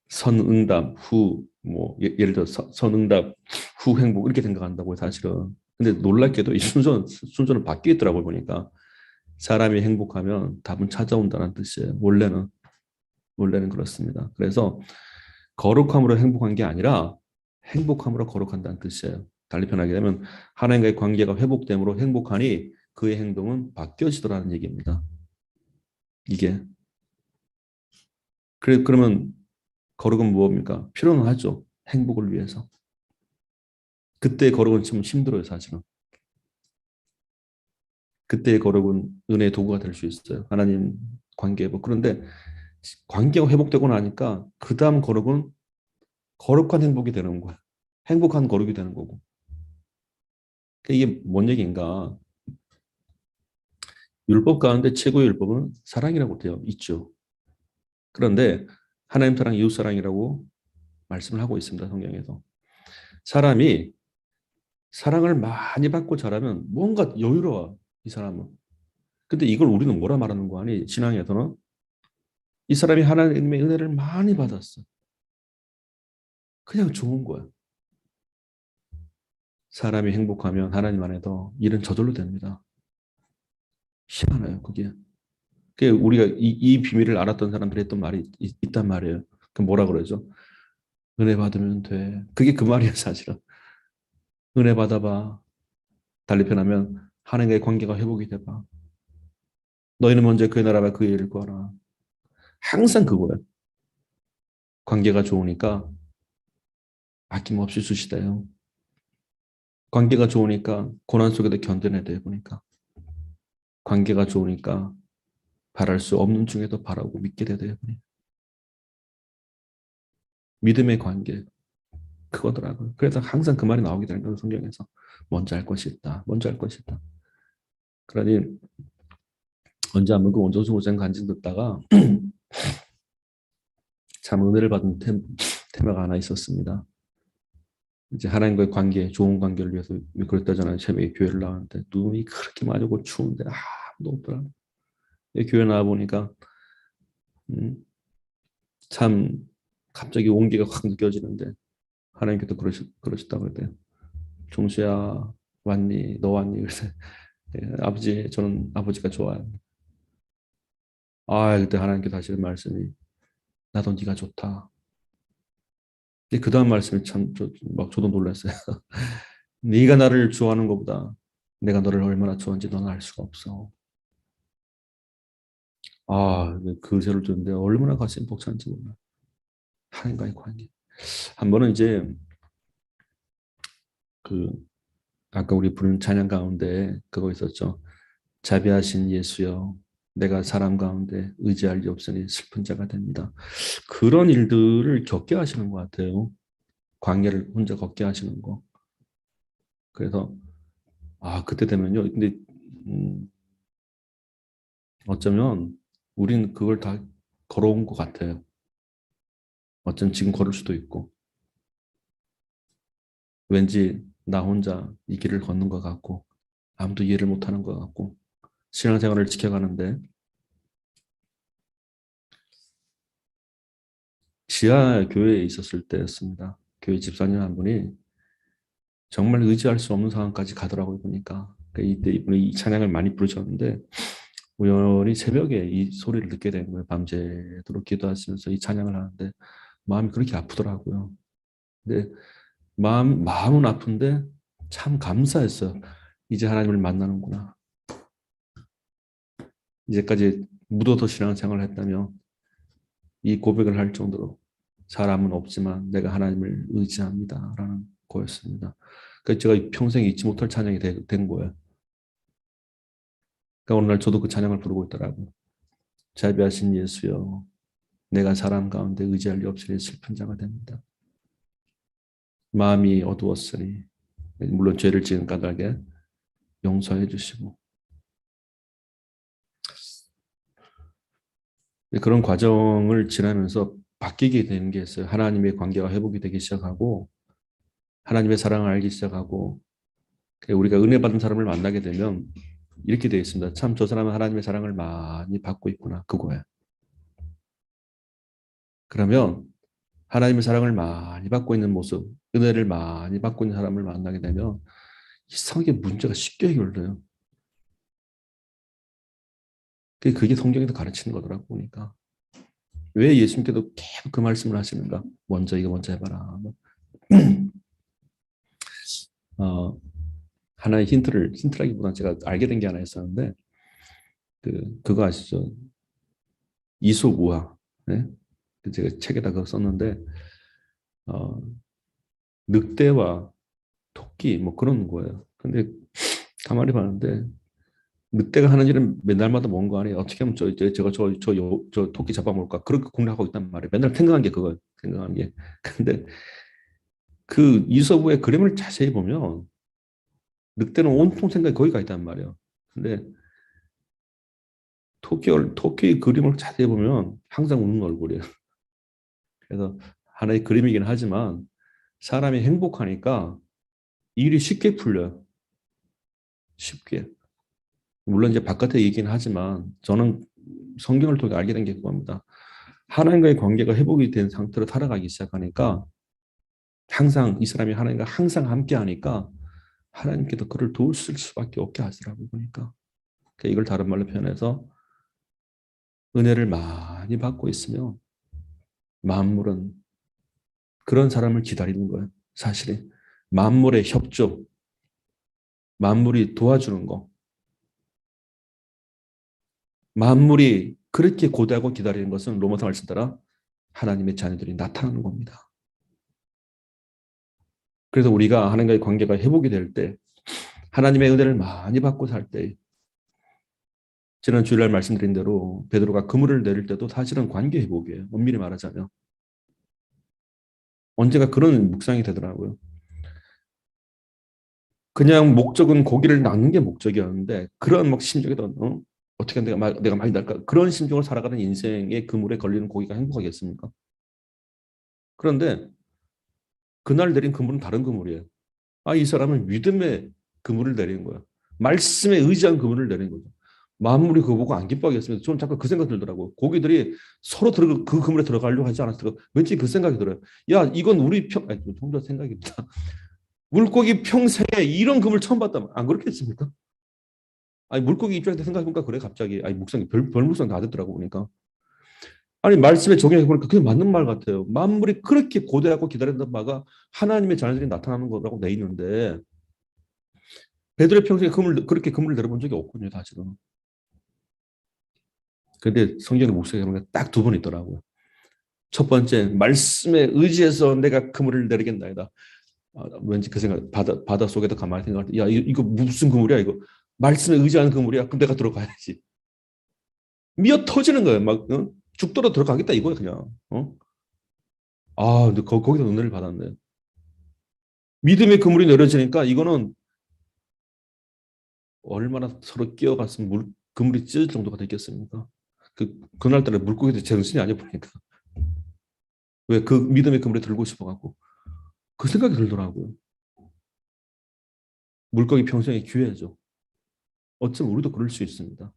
선응답 후 뭐 예를 들어 선응답 후 행복 이렇게 생각한다고요, 사실은. 근데 놀랍게도 이 순서는 바뀌어 있더라고요, 보니까. 사람이 행복하면 답은 찾아온다는 뜻이에요. 원래는 그렇습니다. 그래서 거룩함으로 행복한 게 아니라 행복함으로 거룩한다는 뜻이에요. 달리 표현하게 되면 하나님과의 관계가 회복됨으로 행복하니 그의 행동은 바뀌어지더라는 얘기입니다. 이게. 그러면 거룩은 무엇입니까? 필요는 하죠. 행복을 위해서. 그때의 거룩은 좀 힘들어요, 사실은. 그때의 거룩은 은혜의 도구가 될 수 있어요. 하나님 관계 뭐 그런데 관계가 회복되고 나니까 그 다음 거룩은 거룩한 행복이 되는 거야. 행복한 거룩이 되는 거고. 그러니까 이게 뭔 얘기인가? 율법 가운데 최고의 율법은 사랑이라고 되어 있죠. 그런데 하나님 사랑, 이웃 사랑이라고 말씀을 하고 있습니다. 성경에서. 사람이 사랑을 많이 받고 자라면 뭔가 여유로워, 이 사람은. 근데 이걸 우리는 뭐라 말하는 거 아니? 신앙에서는 이 사람이 하나님의 은혜를 많이 받았어. 그냥 좋은 거야. 사람이 행복하면 하나님 안에서 일은 저절로 됩니다. 희한해요, 그게. 우리가 이 비밀을 알았던 사람들이 했던 말이 있단 말이에요. 그 뭐라 그러죠? 은혜 받으면 돼. 그게 그 말이에요, 사실은. 은혜 받아봐. 달리 표현하면 하나님과의 관계가 회복이 돼봐. 너희는 먼저 그의 나라와 그의 일을 구하라. 항상 그거예요. 관계가 좋으니까 아낌없이 주시대요. 관계가 좋으니까 고난 속에도 견뎌내야 돼 보니까. 관계가 좋으니까 바랄 수 없는 중에도 바라고 믿게 되다 보니. 믿음의 관계. 그거더라고요. 그래서 항상 그 말이 나오게 되는 거예요. 성경에서. 먼저 할 것이 있다. 먼저 할 것이 있다. 그러니 언제 한번 그 원조수고생 간증 듣다가 참 은혜를 받은 테마가 하나 있었습니다. 이제 하나님과의 관계, 좋은 관계를 위해서 그랬다잖아요. 새벽에 교회를 나왔는데 눈이 그렇게 많이 오고 추운데 아무도 없더라고요. 교회 나와 보니까 참 갑자기 온기가 확 느껴지는데 하나님께서 그러셨다고 그랬대요. 종수야 왔니? 너 왔니? 그래서 아버지 저는 아버지가 좋아요. 그때 하나님께서 하시는 말씀이 나도 네가 좋다. 근데 그 다음 말씀이 참 막 저도 놀랐어요. 네가 나를 좋아하는 것보다 내가 너를 얼마나 좋아하는지 너는 알 수가 없어. 그 세를 듣는데 얼마나 가슴이 벅찬지 몰라. 하나님과의 관계. 한 번은 이제 그 아까 우리 부른 찬양 가운데 그거 있었죠. 자비하신 예수여, 내가 사람 가운데 의지할 리 없으니 슬픈 자가 됩니다. 그런 일들을 겪게 하시는 것 같아요. 광야를 혼자 걷게 하시는 거. 그래서 그때 되면요. 근데 어쩌면 우린 그걸 다 걸어온 것 같아요. 어쩌면 지금 걸을 수도 있고 왠지 나 혼자 이 길을 걷는 것 같고 아무도 이해를 못하는 것 같고 신앙생활을 지켜가는데 지하 교회에 있었을 때였습니다. 교회 집사님 한 분이 정말 의지할 수 없는 상황까지 가더라고요. 보니까 이때 이분이 이 찬양을 많이 부르셨는데 우연히 새벽에 이 소리를 듣게 된 거예요. 밤새도록 기도하시면서 이 찬양을 하는데 마음이 그렇게 아프더라고요. 근데 마음은 아픈데 참 감사했어요. 이제 하나님을 만나는구나. 이제까지 묻어서 신앙생활을 했다며 이 고백을 할 정도로 사람은 없지만 내가 하나님을 의지합니다. 라는 거였습니다. 그래서 제가 평생 잊지 못할 찬양이 된 거예요. 그러니까 오늘날 저도 그 찬양을 부르고 있더라고요. 자비하신 예수여, 내가 사람 가운데 의지할 리 없으니 슬픈 자가 됩니다. 마음이 어두웠으니 물론 죄를 지은 까닭에 용서해 주시고 그런 과정을 지나면서 바뀌게 되는 게 있어요. 하나님의 관계가 회복이 되기 시작하고 하나님의 사랑을 알기 시작하고 우리가 은혜 받은 사람을 만나게 되면 이렇게 되어 있습니다. 참 저 사람은 하나님의 사랑을 많이 받고 있구나. 그거예요. 그러면 하나님의 사랑을 많이 받고 있는 모습, 은혜를 많이 받고 있는 사람을 만나게 되면 이상하게 문제가 쉽게 해결돼요. 그게 성경에서 가르치는 거더라고 보니까. 왜 예수님께도 계속 그 말씀을 하시는가? 먼저 이거 먼저 해봐라. 하나의 힌트라기보다는 제가 알게 된 게 하나 있었는데, 그거 아시죠? 이솝우화. 네? 제가 책에다 그거 썼는데, 어, 늑대와 토끼, 뭐 그런 거예요. 근데 가만히 봤는데, 늑대가 하는 일은 맨날마다 뭔 거 아니에요. 어떻게 하면 저 토끼 잡아먹을까? 그렇게 공략하고 있단 말이에요. 맨날 생각한 게 그거예요. 생각한 게. 근데 그 이솝우의 그림을 자세히 보면, 늑대는 온통 생각이 거기 가 있단 말이에요. 근데 토끼의 그림을 자세히 보면 항상 웃는 얼굴이에요. 그래서 하나의 그림이긴 하지만 사람이 행복하니까 일이 쉽게 풀려요. 쉽게. 물론 이제 바깥에 얘기는 하지만 저는 성경을 통해 알게 된 게 그겁니다. 하나님과의 관계가 회복이 된 상태로 살아가기 시작하니까 항상 이 사람이 하나님과 항상 함께 하니까 하나님께서 그를 도울 수밖에 없게 하시라고 보니까 이걸 다른 말로 표현해서 은혜를 많이 받고 있으며 만물은 그런 사람을 기다리는 거예요. 사실은 만물의 협조, 만물이 도와주는 거, 만물이 그렇게 고대하고 기다리는 것은 로마서 말씀 따라 하나님의 자녀들이 나타나는 겁니다. 그래서 우리가 하나님과의 관계가 회복이 될 때, 하나님의 은혜를 많이 받고 살 때, 지난 주일날 말씀드린 대로 베드로가 그물을 내릴 때도 사실은 관계 회복이에요. 엄밀히 말하자면. 언제가 그런 묵상이 되더라고요. 그냥 목적은 고기를 낚는 게 목적이었는데 그런 막 심정이던 어떻게 내가 많이 날까 그런 심정으로 살아가는 인생의 그물에 걸리는 고기가 행복하겠습니까? 그런데 그날 내린 그물은 다른 그물이에요. 이 사람은 믿음의 그물을 내린 거야. 말씀에 의지한 그물을 내린 거죠. 만물이 그거 보고 안 기뻐하겠습니다. 저는 자꾸 그 생각 들더라고요. 고기들이 서로 그 그물에 들어가려고 하지 않았을까? 왠지 그 생각이 들어요. 야, 이건 우리 혼자 생각입니다. 물고기 평생에 이런 그물 처음 봤다. 안 그렇겠습니까? 물고기 입장에서 생각해보니까 그래, 갑자기. 묵상이, 별물상 다 듣더라고, 보니까. 말씀에 적용해보니까 그게 맞는 말 같아요. 만물이 그렇게 고대하고 기다렸던 바가 하나님의 자녀들이 나타나는 거라고 돼 있는데, 베드로의 평생에 그렇게 그물을 내려본 적이 없군요, 사실은. 근데 성경의 목소리가 보니까 딱 두 번 있더라고요. 첫 번째, 말씀에 의지해서 내가 그물을 내리겠나이다. 왠지 그 생각, 바다 속에도 가만히 생각할 때, 야, 이거 무슨 그물이야, 이거. 말씀에 의지하는 그물이야. 그럼 내가 들어가야지. 미어 터지는 거예요. 막, 죽더라도 들어가겠다, 이거야, 그냥. 근데 거기서 은혜를 받았네. 믿음의 그물이 내려지니까 이거는 얼마나 서로 끼어갔으면 그물이 찢을 정도가 됐겠습니까? 그날따라 물고기들 제정신이 아니야 보니까. 왜 그 믿음의 그물에 들고 싶어갖고. 그 생각이 들더라고요. 물고기 평생의 기회죠. 어쩌면 우리도 그럴 수 있습니다.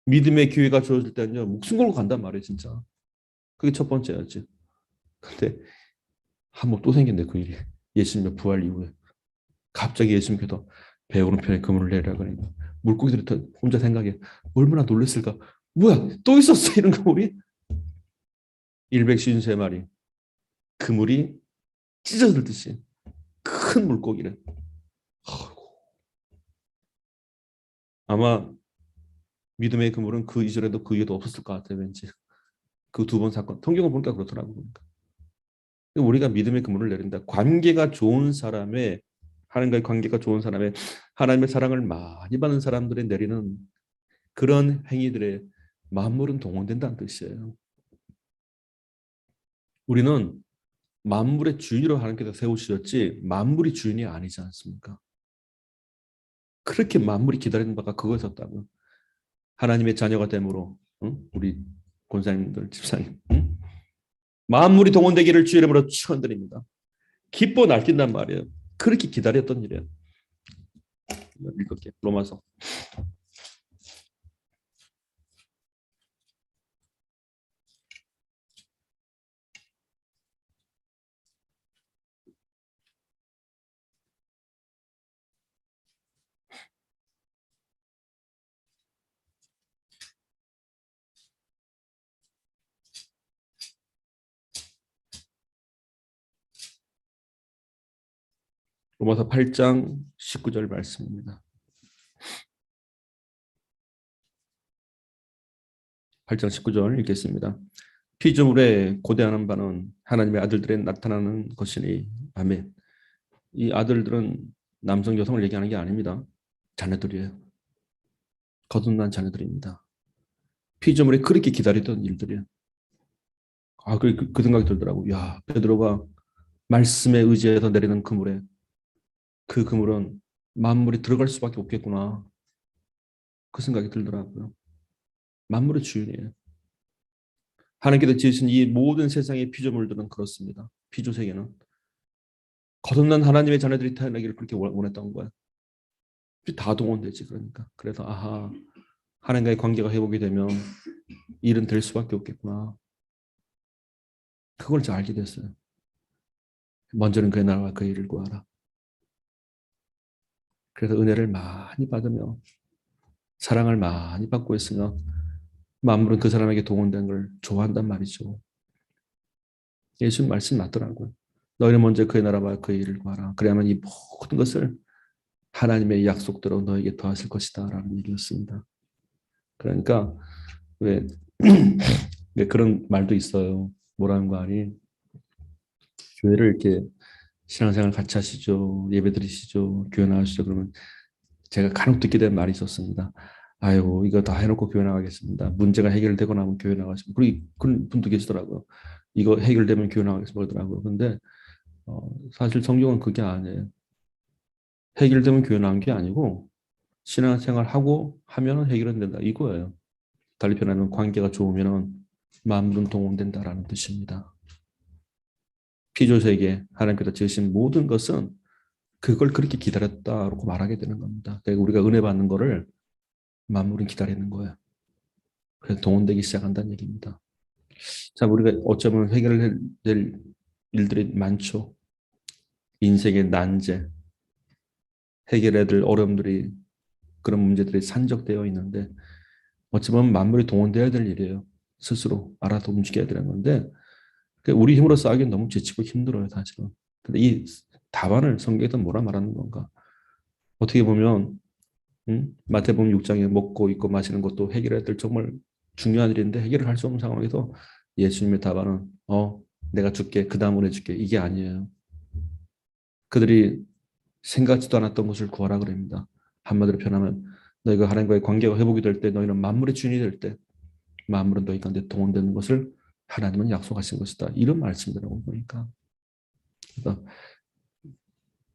믿음의 기회가 주어질 때는요, 목숨 걸고 간단 말이에요, 진짜. 그게 첫 번째였지. 근데 한 번 또 생겼네, 그 일이. 예수님의 부활 이후에. 갑자기 예수님께서 배 오른편에 그물을 내리라 그러니까 물고기들이 혼자 생각해. 얼마나 놀랐을까. 뭐야, 또 있었어, 이런 그물이? 153마리. 그물이 찢어들듯이 큰 물고기를. 아마 믿음의 그물은 그 이전에도 그 이후에도 없었을 것 같아요, 왠지. 그 두 번 사건. 성경을 보니까 그렇더라고요. 그러니까. 우리가 믿음의 그물을 내린다. 관계가 좋은 사람의, 하나님과의 관계가 좋은 사람의, 하나님의 사랑을 많이 받는 사람들이 내리는 그런 행위들의 만물은 동원된다는 뜻이에요. 우리는 만물의 주인으로 하나님께서 세우셨지 만물이 주인이 아니지 않습니까? 그렇게 만물이 기다리는 바가 그거였었다고. 하나님의 자녀가 됨으로, 우리 권사님들, 집사님, 만물이 동원되기를 주의 이름으로 축원드립니다. 기뻐 날뛴단 말이에요. 그렇게 기다렸던 일이에요. 읽을게요. 로마서. 로마서 8장 19절 말씀입니다. 8장 19절 읽겠습니다. 피조물에 고대하는 바는 하나님의 아들들에 나타나는 것이니 아멘. 이 아들들은 남성 여성을 얘기하는 게 아닙니다. 자녀들이에요. 거듭난 자녀들입니다. 피조물이 그렇게 기다리던 일들이에요. 그 생각이 들더라고요. 야, 베드로가 말씀에 의지해서 내리는 그물에 그 그물은 만물이 들어갈 수밖에 없겠구나. 그 생각이 들더라고요. 만물의 주인이에요. 하나님께서 지으신 이 모든 세상의 피조물들은 그렇습니다. 피조 세계는 거듭난 하나님의 자녀들이 태어나기를 그렇게 원했던 거예요. 다 동원되지 그러니까. 그래서 하나님과의 관계가 회복이 되면 일은 될 수밖에 없겠구나. 그걸 잘 알게 됐어요. 먼저는 그의 나라와 그의 일을 구하라. 그래서 은혜를 많이 받으며 사랑을 많이 받고 있으며 만물은 그 사람에게 동원된 걸 좋아한단 말이죠. 예수님 말씀 맞더라고요. 너희는 먼저 그의 나라와 그의 일을 구하라. 그래야만 이 모든 것을 하나님의 약속대로 너에게 더하실 것이다 라는 얘기였습니다. 그러니까 왜, 왜 그런 말도 있어요. 뭐라는 거 아니? 교회를 이렇게 신앙생활 같이 하시죠? 예배 드리시죠? 교회 나가시죠? 그러면 제가 간혹 듣게 된 말이 있었습니다. 아이고, 이거 다 해놓고 교회 나가겠습니다. 문제가 해결되고 나면 교회 나가시면. 그런 분도 계시더라고요. 이거 해결되면 교회 나가겠습니다. 그러더라고요. 근데 사실 성경은 그게 아니에요. 해결되면 교회 나온 게 아니고 신앙생활 하고 하면 해결은 된다. 이거예요. 달리 표현하면 관계가 좋으면 만물은 동원된다라는 뜻입니다. 피조세계, 하나님께서 지으신 모든 것은 그걸 그렇게 기다렸다고 말하게 되는 겁니다. 그러니까 우리가 은혜 받는 거를 만물은 기다리는 거예요. 그래서 동원되기 시작한다는 얘기입니다. 자, 우리가 어쩌면 해결해야 될 일들이 많죠. 인생의 난제, 해결해야 될 어려움들이, 그런 문제들이 산적되어 있는데 어쩌면 만물이 동원되어야 될 일이에요. 스스로 알아서 움직여야 되는 건데 우리 힘으로써 하기엔 너무 지치고 힘들어요, 사실은. 근데 이 답안을 성경에서 뭐라 말하는 건가? 어떻게 보면 마태복음 6장에 먹고 입고 마시는 것도 해결해야 될 정말 중요한 일인데 해결을 할 수 없는 상황에서 예수님의 답안은 내가 줄게, 그 다음으로 해줄게, 이게 아니에요. 그들이 생각지도 않았던 것을 구하라 그럽니다. 한마디로 표현하면 너희가 하나님과의 관계가 회복이 될 때, 너희는 만물의 주인이 될 때 만물은 너희 가운데 동원되는 것을 하나님은 약속하신 것이다. 이런 말씀이라고 보니까. 그래서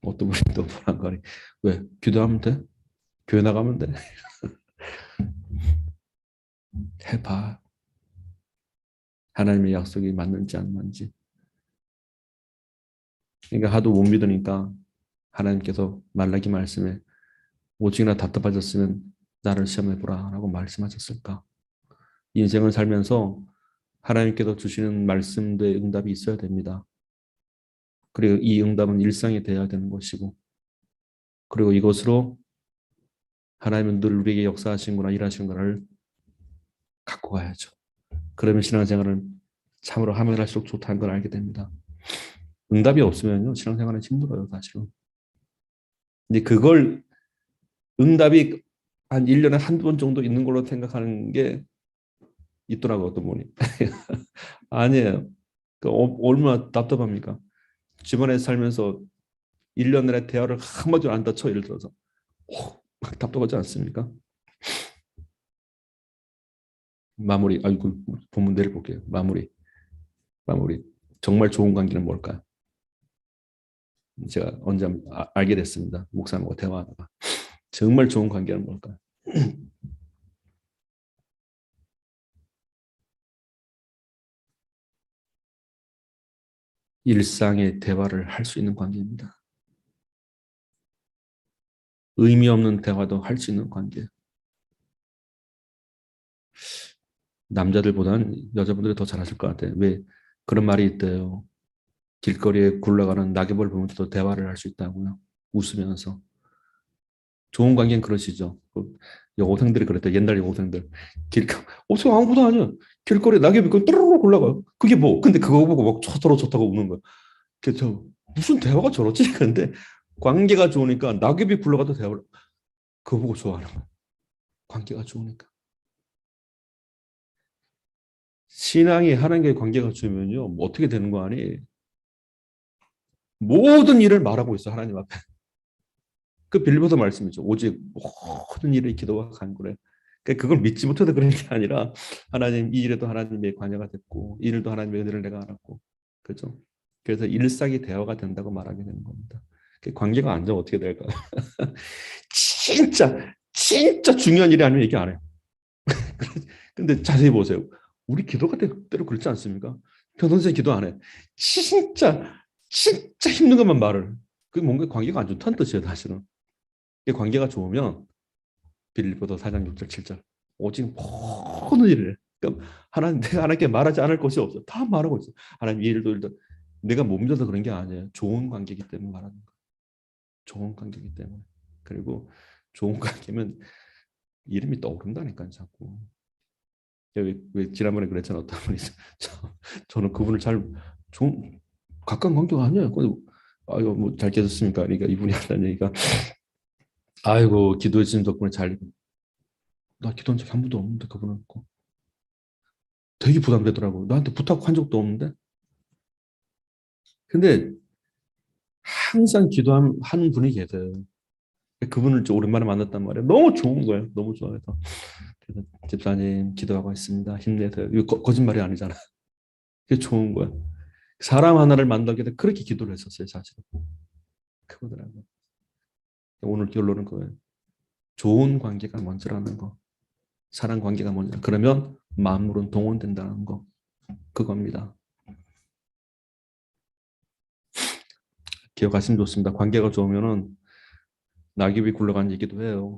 어떤 분이 또 뭐란 거니? 왜? 기도하면 돼? 교회 나가면 돼? 해봐. 하나님의 약속이 맞는지 안 맞는지. 그러니까 하도 못 믿으니까 하나님께서 말라기 말씀에 오직이나 답답하셨으면 나를 시험해보라 라고 말씀하셨을까? 인생을 살면서 하나님께서 주시는 말씀들의 응답이 있어야 됩니다. 그리고 이 응답은 일상이 되어야 되는 것이고, 그리고 이것으로 하나님은 늘 우리에게 역사하시는구나, 일하시는구나를 갖고 가야죠. 그러면 신앙생활은 참으로 하면 할수록 좋다는 걸 알게 됩니다. 응답이 없으면요, 신앙생활은 힘들어요, 사실은. 근데 그걸 응답이 한 1년에 한두 번 정도 있는 걸로 생각하는 게 있더라고요, 어떤 분이. 아니에요. 얼마나 답답합니까? 집안에 살면서 1년 내내 대화를 한마디도 안 다쳐, 예를 들어서. 답답하지 않습니까? 마무리, 아이고, 본문 내려볼게요. 마무리. 정말 좋은 관계는 뭘까요? 제가 언제 알게 됐습니다. 목사님과 대화하다가. 정말 좋은 관계는 뭘까요? 일상의 대화를 할 수 있는 관계입니다. 의미 없는 대화도 할 수 있는 관계. 남자들보다는 여자분들이 더 잘하실 것 같아요. 왜? 그런 말이 있대요. 길거리에 굴러가는 낙엽을 보면서도 대화를 할 수 있다고요. 웃으면서. 좋은 관계는 그러시죠. 여고생들이 그랬다. 옛날 여고생들. 저 아무것도 아니야. 길거리에 낙엽이 있고 뚜루루 굴러가요. 그게 뭐? 근데 그거 보고 막 서로 좋다고 우는 거야. 무슨 대화가 저렇지? 근데 관계가 좋으니까 낙엽이 굴러가도 대화를 그거 보고 좋아하는 거야. 관계가 좋으니까. 신앙이 하나님과의 관계가 좋으면요. 뭐 어떻게 되는 거 아니? 모든 일을 말하고 있어, 하나님 앞에. 그 빌보드 말씀이죠. 오직 모든 일을 기도와 간구래. 그러니까 그걸 믿지 못해도 그런 게 아니라 하나님 이 일에도 하나님의 관여가 됐고 이 일도 하나님의 은혜를 내가 알았고 그렇죠. 그래서 일상이 대화가 된다고 말하게 되는 겁니다. 관계가 안 좋으면 어떻게 될까요? 진짜 중요한 일이 아니면 얘기 안 해요. 근데 자세히 보세요. 우리 기도가 때로 그렇지 않습니까? 평소에 기도 안 해. 진짜 힘든 것만 말을. 그게 뭔가 관계가 안 좋다는 뜻이에요, 사실은. 관계가 좋으면 빌립보서 4장 6절 7절 오직 모든 일을 해. 그러니까 내가 하나님께 말하지 않을 것이 없어. 다 말하고 있어. 하나님 이 일도 내가 못 믿어서 그런 게 아니에요. 좋은 관계이기 때문에 말하는 거예요. 좋은 관계이기 때문에. 그리고 좋은 관계면 이름이 떠오른다니까 자꾸. 왜 지난번에 그랬잖아. 어떤 분이 저는 그분을 좀 가까운 관계가 아니에요. 아이고 뭐잘 계셨습니까? 그러니까 이분이 하는 얘기가 아이고 기도해 주신 덕분에 나 기도한 적이 한 번도 없는데 그분은 있고 되게 부담되더라고. 나한테 부탁한 적도 없는데. 근데 항상 기도한 한 분이 계세요. 그분을 좀 오랜만에 만났단 말이에요. 너무 좋은 거예요. 너무 좋아해서. 그래서 집사님 기도하고 있습니다. 힘내세요. 이거 거짓말이 아니잖아. 그게 좋은 거야. 사람 하나를 만나게 돼 그렇게 기도를 했었어요, 사실은. 그거더라고요. 오늘 결론은 그거예요. 좋은 관계가 먼저라는 거. 사랑 관계가 먼저. 그러면 만물은 동원된다는 거. 그겁니다. 기억하시면 좋습니다. 관계가 좋으면은 낙엽이 굴러간 얘기도 해요.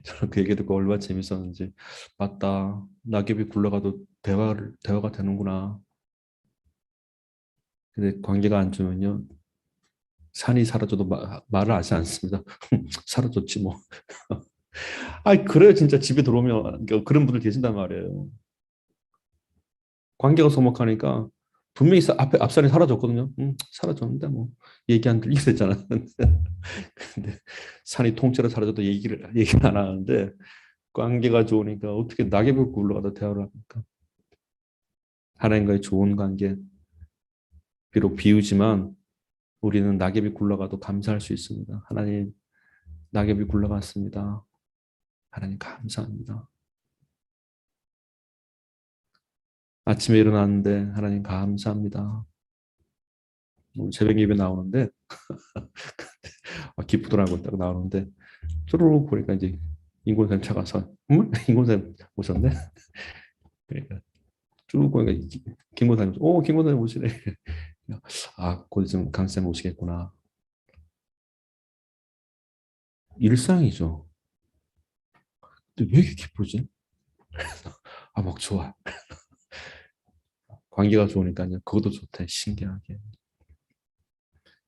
저는 그 얘기 듣고 얼마나 재밌었는지. 맞다. 낙엽이 굴러가도 대화가 되는구나. 근데 관계가 안 좋으면요. 산이 사라져도 말을 하지 않습니다. 사라졌지 뭐. 아니 그래요. 진짜 집에 들어오면 그런 분들 계신단 말이에요. 관계가 소목하니까 분명히 앞산이 사라졌거든요. 사라졌는데 뭐 얘기 안 들리게 됐잖아. 근데 산이 통째로 사라져도 얘기를 안 하는데 관계가 좋으니까 어떻게 낙엽을 굴러가다 대화를 합니까? 하나님과의 좋은 관계, 비록 비우지만 우리는 낙엽이 굴러가도 감사할 수 있습니다. 하나님, 낙엽이 굴러갔습니다. 하나님 감사합니다. 아침에 일어났는데 하나님 감사합니다. 오늘 새벽 예배 나오는데 기쁘더라고요. 딱 나오는데 쭈루룩 보니까 이제 인권쌤 차가서 인권쌤 오셨네. 그러니까 쭉 보니까 김권사님, 김권사님 오시네. 곧 있으면 강쌤 오시겠구나. 일상이죠. 근데 왜 이렇게 기쁘지? 막 좋아. 관계가 좋으니까요. 그것도 좋대. 신기하게.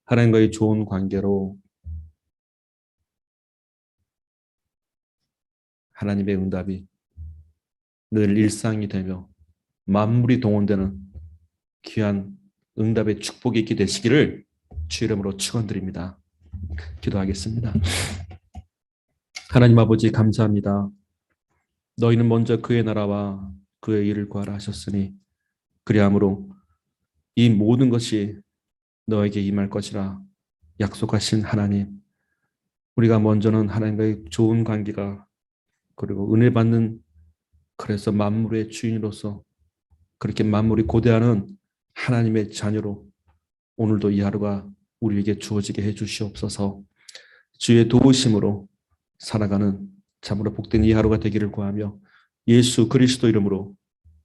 하나님과의 좋은 관계로 하나님의 응답이 늘 일상이 되며 만물이 동원되는 귀한 응답의 축복이 있게 되시기를 주 이름으로 축원드립니다. 기도하겠습니다. 하나님 아버지 감사합니다. 너희는 먼저 그의 나라와 그의 일을 구하라 하셨으니 그리함으로 이 모든 것이 너에게 임할 것이라 약속하신 하나님, 우리가 먼저는 하나님과의 좋은 관계가 그리고 은혜 받는 그래서 만물의 주인으로서 그렇게 만물이 고대하는 하나님의 자녀로 오늘도 이 하루가 우리에게 주어지게 해 주시옵소서. 주의 도우심으로 살아가는 참으로 복된 이 하루가 되기를 구하며 예수 그리스도 이름으로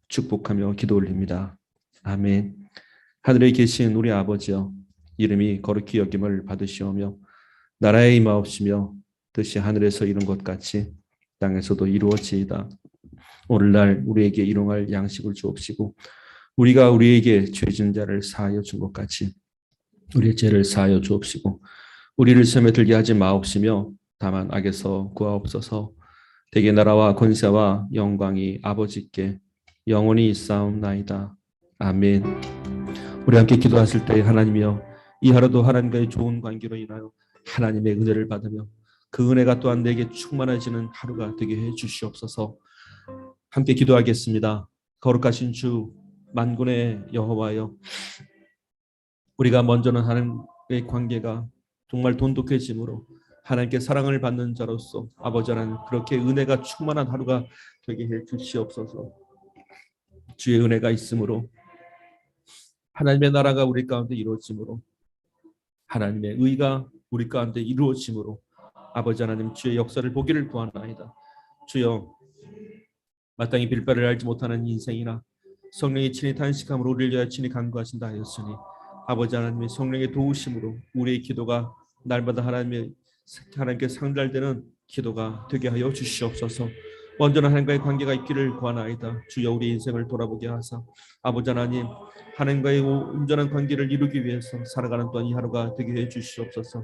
축복하며 기도 올립니다. 아멘. 하늘에 계신 우리 아버지여, 이름이 거룩히 여김을 받으시오며 나라에 임하옵시며 뜻이 하늘에서 이룬 것 같이 땅에서도 이루어지이다. 오늘날 우리에게 일용할 양식을 주옵시고 우리가 우리에게 죄진 자를 사하여 준 것 같이 우리의 죄를 사하여 주옵시고 우리를 시험에 들게 하지 마옵시며 다만 악에서 구하옵소서. 대개 나라와 권세와 영광이 아버지께 영원히 있사옵나이다. 아멘. 우리 함께 기도하실 때 하나님이여, 이 하루도 하나님과의 좋은 관계로 인하여 하나님의 은혜를 받으며 그 은혜가 또한 내게 충만해지는 하루가 되게 해 주시옵소서. 함께 기도하겠습니다. 거룩하신 주 만군의 여호와여, 우리가 먼저는 하나님의 관계가 정말 돈독해짐으로 하나님께 사랑을 받는 자로서 아버지 하나님 그렇게 은혜가 충만한 하루가 되게 해 주시옵소서. 주의 은혜가 있으므로 하나님의 나라가 우리 가운데 이루어짐으로 하나님의 의가 우리 가운데 이루어짐으로 아버지 하나님 주의 역사를 보기를 구하나이다. 주여, 마땅히 빌 바를 알지 못하는 인생이나 성령의 친히 탄식함으로 우리를 위하여 친히 간구하신다 하였으니 아버지 하나님의 성령의 도우심으로 우리의 기도가 날마다 하나님께 상달되는 기도가 되게 하여 주시옵소서. 먼저는 하나님과의 관계가 있기를 구하나이다. 주여, 우리 인생을 돌아보게 하사 아버지 하나님 하나님과의 온전한 관계를 이루기 위해서 살아가는 또한 이 하루가 되게 해 주시옵소서.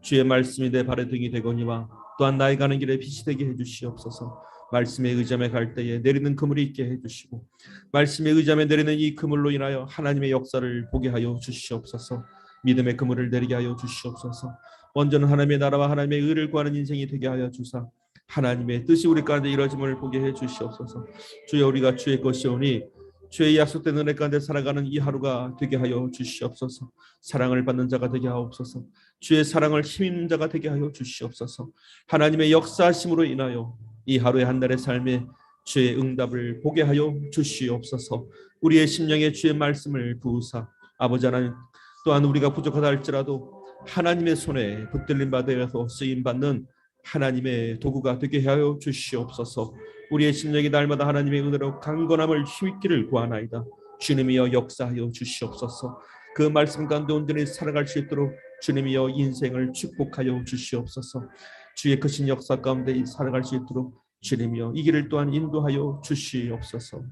주의 말씀이 내 발의 등이 되거니와 또한 나의 가는 길에 빛이 되게 해 주시옵소서. 말씀에 의지하며 갈 때에 내리는 그물이 있게 해주시고 말씀에 의지하며 내리는 이 그물로 인하여 하나님의 역사를 보게 하여 주시옵소서. 믿음의 그물을 내리게 하여 주시옵소서. 먼저는 하나님의 나라와 하나님의 의를 구하는 인생이 되게 하여 주사 하나님의 뜻이 우리 가운데 이루어짐을 보게 해 주시옵소서. 주여, 우리가 주의 것이오니 주의 약속된 은혜 가운데 살아가는 이 하루가 되게 하여 주시옵소서. 사랑을 받는 자가 되게 하옵소서. 주의 사랑을 힘입는 자가 되게 하여 주시옵소서. 하나님의 역사하심으로 인하여 이 하루의 한 날의 삶에 주의 응답을 보게 하여 주시옵소서. 우리의 심령에 주의 말씀을 부으사 아버지 하나님, 또한 우리가 부족하다 할지라도 하나님의 손에 붙들림 받아서 쓰임 받는 하나님의 도구가 되게 하여 주시옵소서. 우리의 심령이 날마다 하나님의 은혜로 강건함을 힘있기를 구하나이다. 주님이여 역사하여 주시옵소서. 그 말씀 가운데 온전히 살아갈 수 있도록 주님이여 인생을 축복하여 주시옵소서. 주의 크신 역사 가운데 살아갈 수 있도록 주님이여 이 길을 또한 인도하여 주시옵소서.